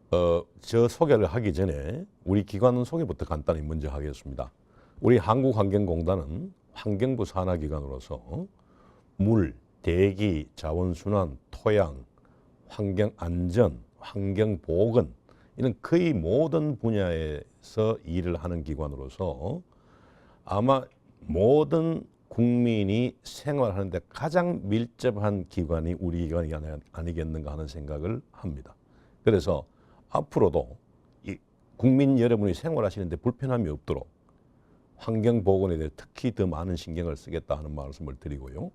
저 소개를 하기 전에 우리 기관 소개부터 간단히 먼저 하겠습니다. 우리 한국환경공단은 환경부 산하기관으로서 물, 대기, 자원순환, 토양, 환경안전, 환경보건 이런 거의 모든 분야에서 일을 하는 기관으로서 아마 모든 국민이 생활하는데 가장 밀접한 기관이 우리 기관이 아니겠는가 하는 생각을 합니다. 그래서 앞으로도 이 국민 여러분이 생활하시는데 불편함이 없도록 환경보건에 대해 특히 더 많은 신경을 쓰겠다 하는 말씀을 드리고요.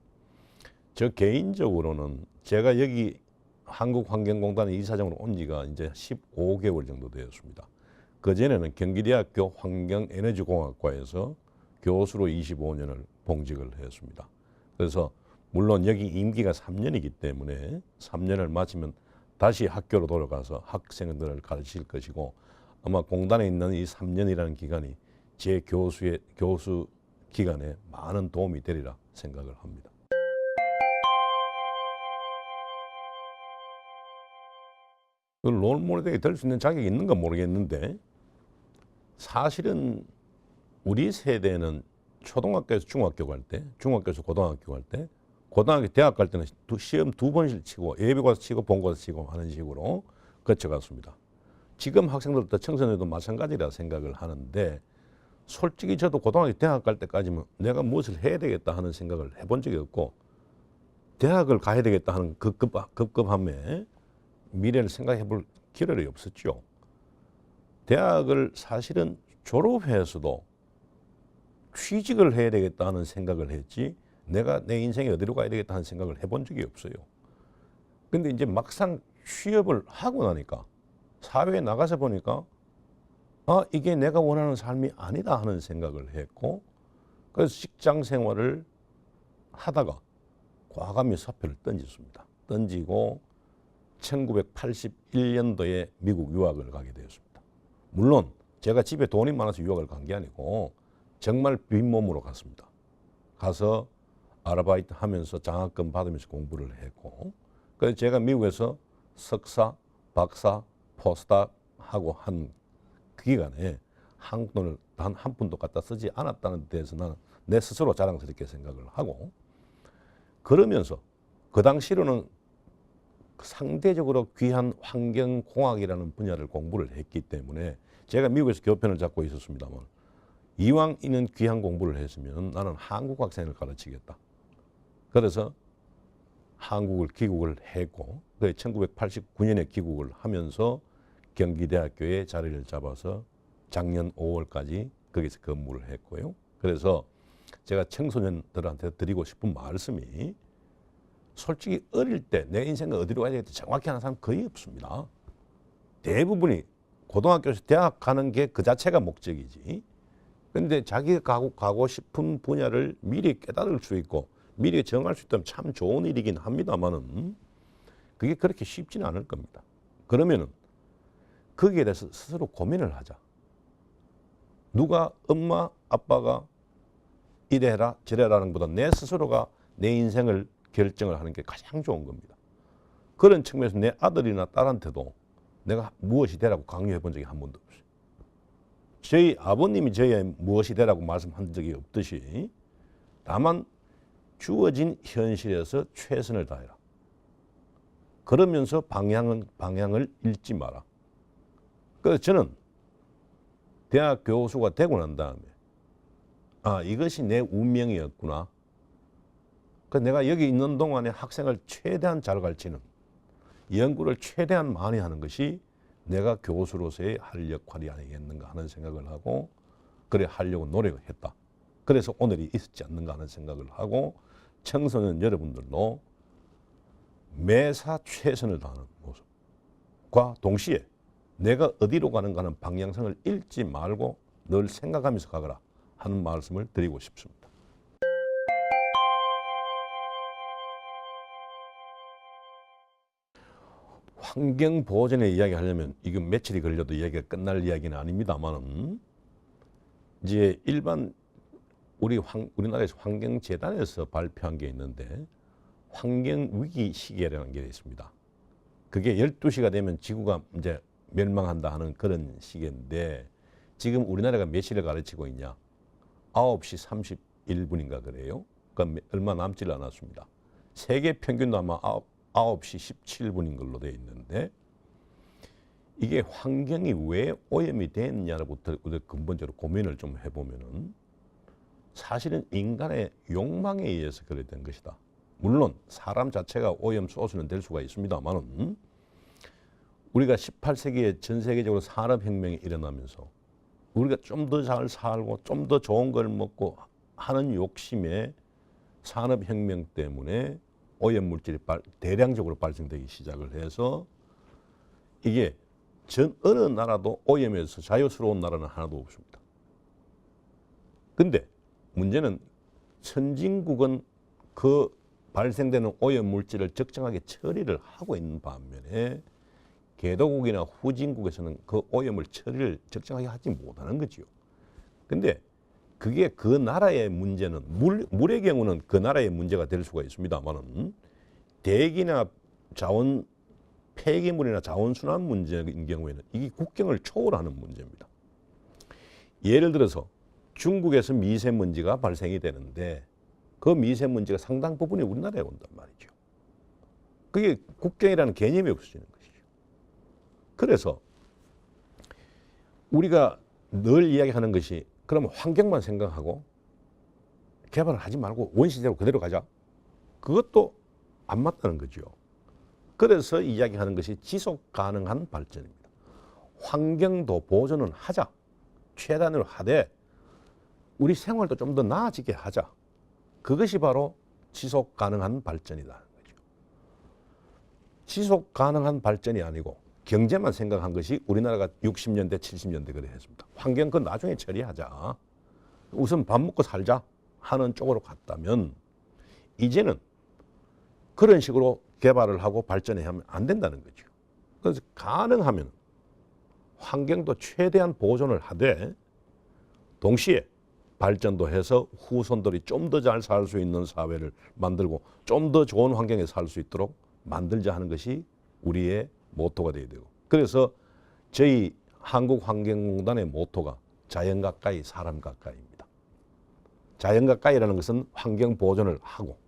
저 개인적으로는 제가 여기 한국환경공단의 이사장으로 온 지가 이제 15개월 정도 되었습니다. 그전에는 경기대학교 환경에너지공학과에서 교수로 25년을 봉직을 했습니다. 그래서 물론 여기 임기가 3년이기 때문에 3년을 마치면 다시 학교로 돌아가서 학생들을 가르칠 것이고 아마 공단에 있는 이 3년이라는 기간이 제 교수 기간에 많은 도움이 되리라 생각을 합니다. 그 롤모델이 될 수 있는 자격이 있는가 모르겠는데 사실은 우리 세대는 초등학교에서 중학교 갈 때, 중학교에서 고등학교 갈 때, 고등학교 대학 갈 때는 시험 2번씩 치고 예비고사 치고 본고사 치고 하는 식으로 거쳐갔습니다. 지금 학생들도 청소년도 마찬가지라 생각을 하는데 솔직히 저도 고등학교 대학 갈 때까지는 내가 무엇을 해야 되겠다 하는 생각을 해본 적이 없고 대학을 가야 되겠다 하는 급급함에 미래를 생각해 볼 기회가 없었죠. 대학을 사실은 졸업해서도 취직을 해야 되겠다 하는 생각을 했지 내가 내 인생에 어디로 가야 되겠다 하는 생각을 해본 적이 없어요. 근데 이제 막상 취업을 하고 나니까 사회에 나가서 보니까 아, 이게 내가 원하는 삶이 아니다 하는 생각을 했고 그래서 직장 생활을 하다가 과감히 사표를 던졌습니다. 던지고 1981년도에 미국 유학을 가게 되었습니다. 물론 제가 집에 돈이 많아서 유학을 간 게 아니고 정말 빈몸으로 갔습니다. 가서 아르바이트 하면서 장학금 받으면서 공부를 했고 그래서 제가 미국에서 석사, 박사, 포스닥 하고 한 그 기간에 한국 돈을 단 한 푼도 갖다 쓰지 않았다는 데에서 나는 내 스스로 자랑스럽게 생각을 하고 그러면서 그 당시로는 상대적으로 귀한 환경공학이라는 분야를 공부를 했기 때문에 제가 미국에서 교편을 잡고 있었습니다만 이왕 이는 귀한 공부를 했으면 나는 한국 학생을 가르치겠다. 그래서 한국을 귀국을 했고 1989년에 귀국을 하면서 경기대학교에 자리를 잡아서 작년 5월까지 거기서 근무를 했고요. 그래서 제가 청소년들한테 드리고 싶은 말씀이 솔직히 어릴 때 내 인생을 어디로 가야 되겠다 정확히 하는 사람 거의 없습니다. 대부분이 고등학교에서 대학 가는 게 그 자체가 목적이지. 근데 자기가 가고 싶은 분야를 미리 깨달을 수 있고 미리 정할 수 있다면 참 좋은 일이긴 합니다만은 그게 그렇게 쉽지는 않을 겁니다. 그러면은 거기에 대해서 스스로 고민을 하자. 누가 엄마 아빠가 이래라 저래라는 것보다 내 스스로가 내 인생을 결정을 하는 게 가장 좋은 겁니다. 그런 측면에서 내 아들이나 딸한테도 내가 무엇이 되라고 강요해 본 적이 한 번도 없어요. 저희 아버님이 저에 무엇이 되라고 말씀한 적이 없듯이 다만 주어진 현실에서 최선을 다해라. 그러면서 방향을 잃지 마라. 그래서 저는 대학 교수가 되고 난 다음에 아, 이것이 내 운명이었구나. 그래서 내가 여기 있는 동안에 학생을 최대한 잘 가르치는 연구를 최대한 많이 하는 것이 내가 교수로서의 할 역할이 아니겠는가 하는 생각을 하고 그래 하려고 노력을 했다. 그래서 오늘이 있었지 않는가 하는 생각을 하고 청소년 여러분들도 매사 최선을 다하는 모습과 동시에 내가 어디로 가는가 하는 방향성을 잃지 말고 늘 생각하면서 가거라 하는 말씀을 드리고 싶습니다. 환경보전에 이야기하려면 이건 며칠이 걸려도 이야기가 끝날 이야기는 아닙니다만은 이제 일반 우리나라에서 환경재단에서 발표한 게 있는데 환경위기 시계라는 게 있습니다. 그게 12시가 되면 지구가 이제 멸망한다 하는 그런 시기인데 지금 우리나라가 몇 시를 가르치고 있냐? 9시 31분인가 그래요. 그러니까 얼마 남지 않았습니다. 세계 평균도 아마 9시 17분인 걸로 되어 있는데 이게 환경이 왜 오염이 됐냐부터 근본적으로 고민을 좀 해보면은 사실은 인간의 욕망에 의해서 그래 된 것이다. 물론 사람 자체가 오염 소수는 될 수가 있습니다만은 우리가 18세기에 전 세계적으로 산업혁명이 일어나면서 우리가 좀 더 잘 살고 좀 더 좋은 걸 먹고 하는 욕심에 산업혁명 때문에 오염물질이 대량적으로 발생되기 시작을 해서 이게 어느 나라도 오염에서 자유스러운 나라는 하나도 없습니다. 근데 문제는 선진국은 그 발생되는 오염물질을 적정하게 처리를 하고 있는 반면에 개도국이나 후진국에서는 그 오염을 처리를 적정하게 하지 못하는 거지요. 근데 그게 그 나라의 문제는 물의 경우는 그 나라의 문제가 될 수가 있습니다만은 대기나 자원 폐기물이나 자원순환 문제인 경우에는 이게 국경을 초월하는 문제입니다. 예를 들어서 중국에서 미세먼지가 발생이 되는데 그 미세먼지가 상당 부분이 우리나라에 온단 말이죠. 그게 국경이라는 개념이 없어지는 것이죠. 그래서 우리가 늘 이야기하는 것이 그러면 환경만 생각하고 개발을 하지 말고 원시대로 그대로 가자. 그것도 안 맞다는 거죠. 그래서 이야기하는 것이 지속 가능한 발전입니다. 환경도 보존은 하자. 최단으로 하되 우리 생활도 좀 더 나아지게 하자. 그것이 바로 지속 가능한 발전이라는 거죠. 지속 가능한 발전이 아니고 경제만 생각한 것이 우리나라가 60년대, 70년대 그래 했습니다. 환경 그건 나중에 처리하자. 우선 밥 먹고 살자 하는 쪽으로 갔다면 이제는 그런 식으로 개발을 하고 발전해야 하면 안 된다는 거죠. 그래서 가능하면 환경도 최대한 보존을 하되 동시에 발전도 해서 후손들이 좀 더 잘 살 수 있는 사회를 만들고 좀 더 좋은 환경에 살 수 있도록 만들자 하는 것이 우리의 모토가 되어야 되고 그래서 저희 한국환경공단의 모토가 자연 가까이 사람 가까이입니다. 자연 가까이라는 것은 환경 보존을 하고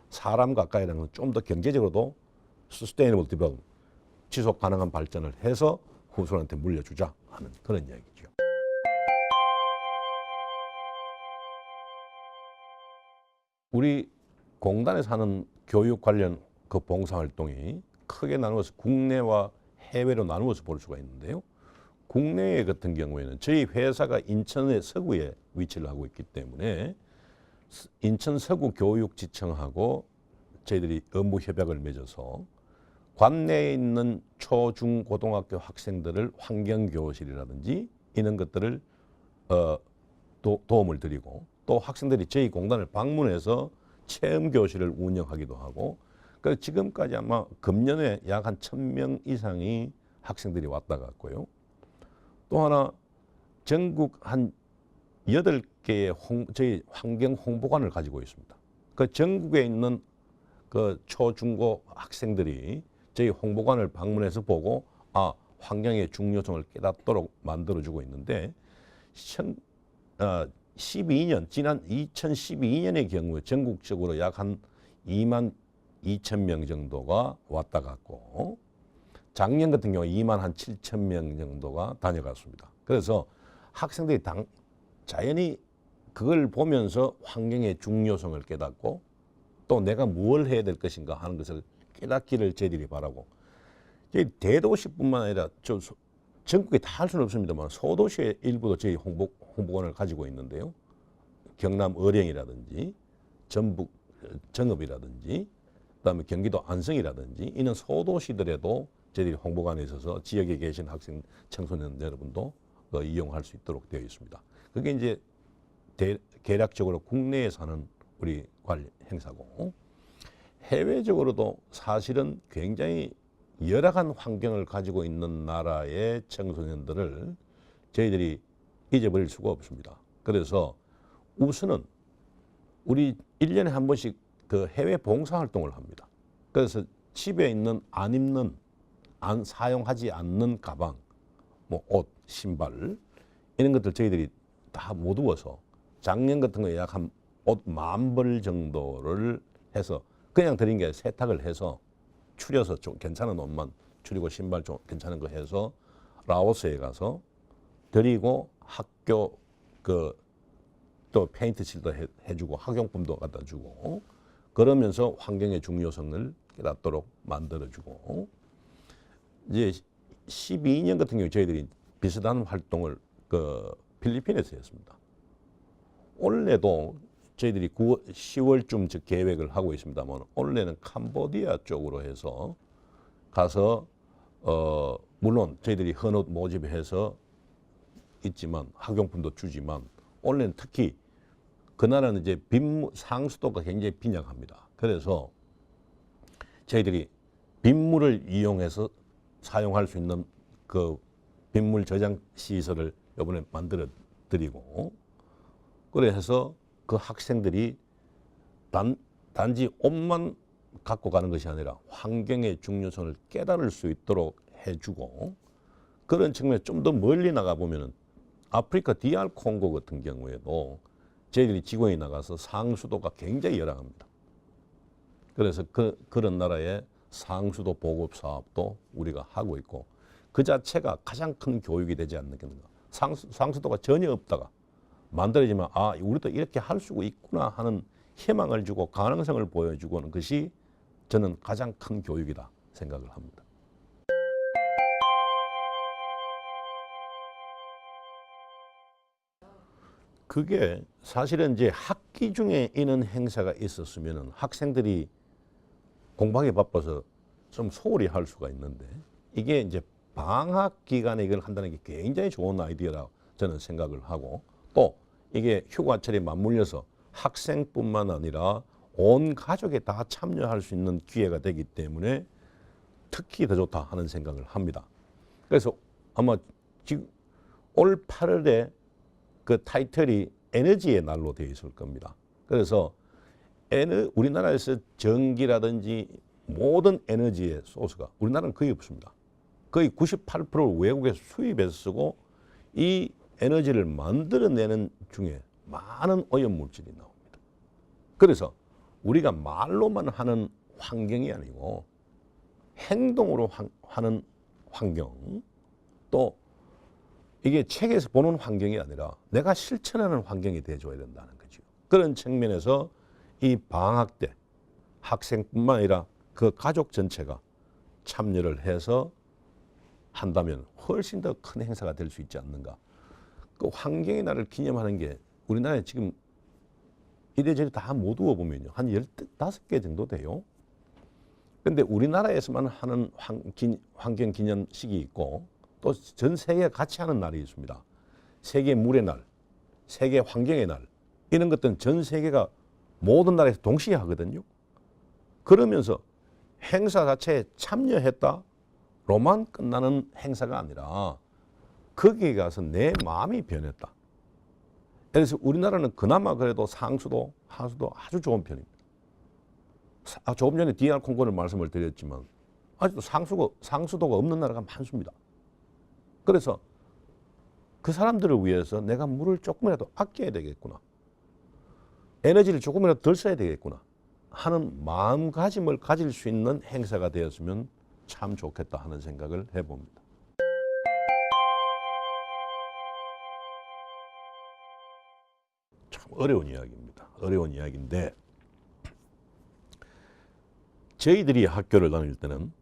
사람 가까이라는 것은 좀 더 경제적으로도 sustainable development, 지속 가능한 발전을 해서 후손한테 물려주자 하는 그런 이야기죠. 우리 공단에서 하는 교육 관련 그 봉사활동이 크게 나누어서 국내와 해외로 나누어서 볼 수가 있는데요. 국내 같은 경우에는 저희 회사가 인천의 서구에 위치를 하고 있기 때문에 인천 서구 교육지청하고 저희들이 업무 협약을 맺어서 관내에 있는 초, 중, 고등학교 학생들을 환경교실이라든지 이런 것들을 도움을 드리고 또 학생들이 저희 공단을 방문해서 체험교실을 운영하기도 하고 그래서 지금까지 아마 금년에 약 한 1,000명 이상이 학생들이 왔다 갔고요. 또 하나 전국 한 8개의 저희 환경 홍보관을 가지고 있습니다. 그 전국에 있는 그 초, 중고 학생들이 저희 홍보관을 방문해서 보고 환경의 중요성을 깨닫도록 만들어주고 있는데 12년, 지난 2012년의 경우에 전국적으로 약 한 2만 2천 명 정도가 왔다 갔고 작년 같은 경우 2만 한 7천 명 정도가 다녀갔습니다. 그래서 학생들이 자연히 그걸 보면서 환경의 중요성을 깨닫고 또 내가 뭘 해야 될 것인가 하는 것을 깨닫기를 저희들이 바라고 대도시뿐만 아니라 전국에 다 할 수는 없습니다만 소도시의 일부도 저희 홍보관을 가지고 있는데요. 경남 의령이라든지 전북 정읍이라든지 그다음에 경기도 안성이라든지 이런 소도시들에도 저희들이 홍보관에 있어서 지역에 계신 학생 청소년 여러분도 이용할 수 있도록 되어 있습니다. 그게 이제 개략적으로 국내에 사는 우리 행사고 해외적으로도 사실은 굉장히 열악한 환경을 가지고 있는 나라의 청소년들을 저희들이 잊어버릴 수가 없습니다. 그래서 우선은 우리 1년에 한 번씩 그 해외 봉사활동을 합니다. 그래서 집에 있는 안 입는, 안 사용하지 않는 가방, 뭐 옷, 신발 이런 것들 저희들이 다 모두어서 작년 같은 거 약 한 옷 10,000벌 정도를 해서 그냥 드린 게 세탁을 해서 추려서 좀 괜찮은 옷만 추리고 신발 좀 괜찮은 거 해서 라오스에 가서 드리고 학교 그 또 페인트 칠도 해주고 학용품도 갖다 주고 그러면서 환경의 중요성을 깨닫도록 만들어주고 이제 12년 같은 경우 저희들이 비슷한 활동을 그 필리핀에서 했습니다. 올해도 저희들이 10월쯤 계획을 하고 있습니다만 올해는 캄보디아 쪽으로 해서 가서 물론 저희들이 헌옷 모집해서 있지만 학용품도 주지만 올해는 특히 그 나라는 이제 상수도가 굉장히 빈약합니다. 그래서 저희들이 빗물을 이용해서 사용할 수 있는 그 빗물 저장 시설을 이번에 만들어 드리고 그래서 그 학생들이 단지 옷만 갖고 가는 것이 아니라 환경의 중요성을 깨달을 수 있도록 해주고 그런 측면에 좀 더 멀리 나가 보면은 아프리카 DR 콩고 같은 경우에도 저희들이 직원이 나가서 상수도가 굉장히 열악합니다. 그래서 그런 나라의 상수도 보급 사업도 우리가 하고 있고 그 자체가 가장 큰 교육이 되지 않는가. 상수도가 전혀 없다가 만들어지면 아 우리도 이렇게 할 수 있구나 하는 희망을 주고 가능성을 보여주고 하는 것이 저는 가장 큰 교육이다 생각을 합니다. 그게 사실은 이제 학기 중에 이런 행사가 있었으면 학생들이 공부하기 바빠서 좀 소홀히 할 수가 있는데 이게 이제 방학 기간에 이걸 한다는 게 굉장히 좋은 아이디어라고 저는 생각을 하고 또 이게 휴가철에 맞물려서 학생뿐만 아니라 온 가족이 다 참여할 수 있는 기회가 되기 때문에 특히 더 좋다 하는 생각을 합니다. 그래서 아마 지금 올 8월에 그 타이틀이 에너지의 날로 되어 있을 겁니다. 그래서 우리나라에서 전기라든지 모든 에너지의 소스가 우리나라는 거의 없습니다. 거의 98%를 외국에서 수입해서 쓰고 이 에너지를 만들어내는 중에 많은 오염물질이 나옵니다. 그래서 우리가 말로만 하는 환경이 아니고 행동으로 하는 환경 또 이게 책에서 보는 환경이 아니라 내가 실천하는 환경이 돼줘야 된다는 거죠. 그런 측면에서 이 방학 때 학생뿐만 아니라 그 가족 전체가 참여를 해서 한다면 훨씬 더 큰 행사가 될 수 있지 않는가. 그 환경의 날을 기념하는 게 우리나라에 지금 이래저래 다 모두어 보면요. 한 15개 정도 돼요. 근데 우리나라에서만 하는 환경 기념식이 있고 또 전 세계가 같이 하는 날이 있습니다. 세계 물의 날, 세계 환경의 날 이런 것들은 전 세계가 모든 나라에서 동시에 하거든요. 그러면서 행사 자체에 참여했다로만 끝나는 행사가 아니라 거기에 가서 내 마음이 변했다. 그래서 우리나라는 그나마 그래도 상수도, 하수도 아주 좋은 편입니다. 조금 전에 DR 콩고를 말씀을 드렸지만 아직도 상수도가 없는 나라가 많습니다. 그래서 그 사람들을 위해서 내가 물을 조금이라도 아껴야 되겠구나. 에너지를 조금이라도 덜 써야 되겠구나 하는 마음가짐을 가질 수 있는 행사가 되었으면 참 좋겠다 하는 생각을 해봅니다. 참 어려운 이야기입니다. 어려운 이야기인데 저희들이 학교를 다닐 때는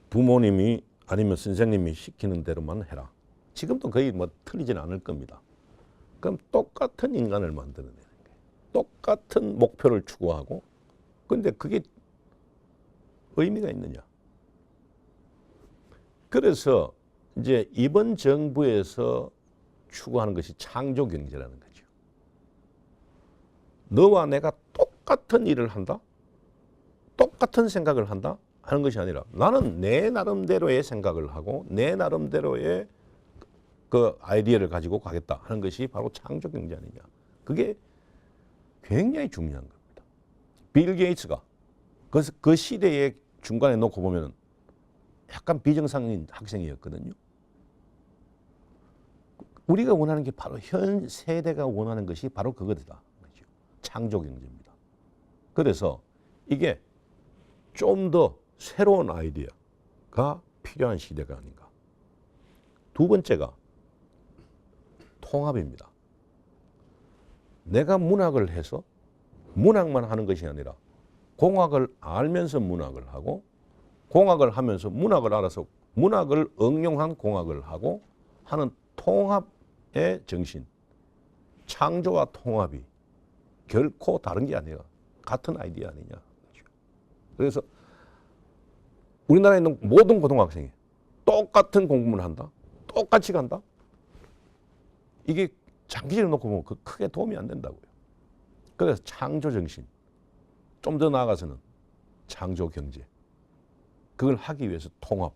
부모님이 아니면 선생님이 시키는 대로만 해라. 지금도 거의 뭐 틀리지는 않을 겁니다. 그럼 똑같은 인간을 만들어내는 거예요. 똑같은 목표를 추구하고 근데 그게 의미가 있느냐. 그래서 이제 이번 정부에서 추구하는 것이 창조 경제라는 거죠. 너와 내가 똑같은 일을 한다? 똑같은 생각을 한다? 하는 것이 아니라 나는 내 나름대로의 생각을 하고 내 나름대로의 그 아이디어를 가지고 가겠다 하는 것이 바로 창조 경제 아니냐. 그게 굉장히 중요한 겁니다. 빌 게이츠가 그 시대의 중간에 놓고 보면 약간 비정상인 학생이었거든요. 우리가 원하는 게 바로 현 세대가 원하는 것이 바로 그거다. 창조 경제입니다. 그래서 이게 좀 더 새로운 아이디어가 필요한 시대가 아닌가. 두 번째가 통합입니다. 내가 문학을 해서 문학만 하는 것이 아니라 공학을 알면서 문학을 하고 공학을 하면서 문학을 알아서 문학을 응용한 공학을 하고 하는 통합의 정신, 창조와 통합이 결코 다른 게 아니라 같은 아이디어 아니냐. 그래서 우리나라에 있는 모든 고등학생이 똑같은 공부만 한다? 똑같이 간다? 이게 장기적으로 놓고 보면 크게 도움이 안 된다고요. 그래서 창조 정신, 좀 더 나아가서는 창조 경제, 그걸 하기 위해서 통합,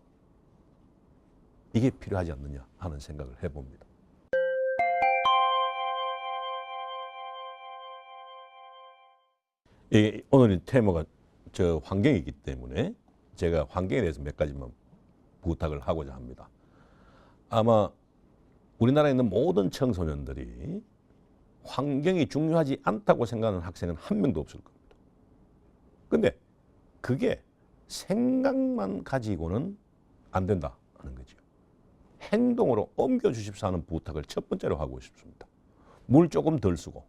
이게 필요하지 않느냐 하는 생각을 해봅니다. 오늘 테마가 환경이기 때문에 제가 환경에 대해서 몇 가지만 부탁을 하고자 합니다. 아마 우리나라에 있는 모든 청소년들이 환경이 중요하지 않다고 생각하는 학생은 한 명도 없을 겁니다. 근데 그게 생각만 가지고는 안 된다는 거죠. 행동으로 옮겨주십사 하는 부탁을 첫 번째로 하고 싶습니다. 물 조금 덜 쓰고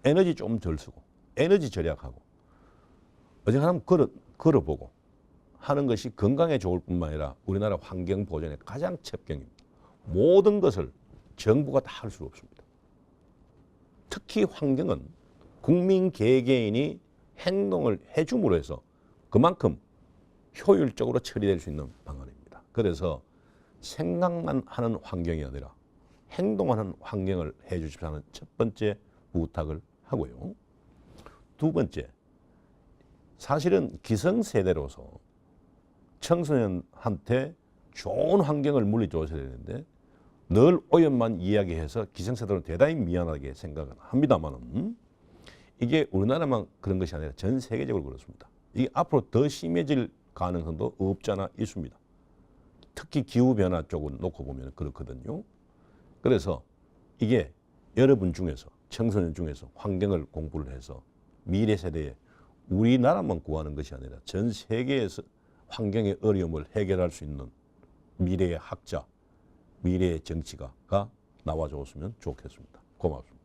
에너지 좀 덜 쓰고 에너지 절약하고 어지간하면 걸어보고 하는 것이 건강에 좋을 뿐만 아니라 우리나라 환경 보존의 가장 첩경입니다. 모든 것을 정부가 다 할 수 없습니다. 특히 환경은 국민 개개인이 행동을 해줌으로 해서 그만큼 효율적으로 처리될 수 있는 방안입니다. 그래서 생각만 하는 환경이 아니라 행동하는 환경을 해 주십사는 첫 번째 부탁을 하고요. 두 번째, 사실은 기성세대로서 청소년한테 좋은 환경을 물리줘야 되는데 늘 오염만 이야기해서 기성세대로 대단히 미안하게 생각을 합니다만은 이게 우리나라만 그런 것이 아니라 전 세계적으로 그렇습니다. 이게 앞으로 더 심해질 가능성도 없지 않아 있습니다. 특히 기후변화 쪽을 놓고 보면 그렇거든요. 그래서 이게 여러분 중에서 청소년 중에서 환경을 공부를 해서 미래 세대에 우리나라만 구하는 것이 아니라 전 세계에서 환경의 어려움을 해결할 수 있는 미래의 학자, 미래의 정치가가 나와줬으면 좋겠습니다. 고맙습니다.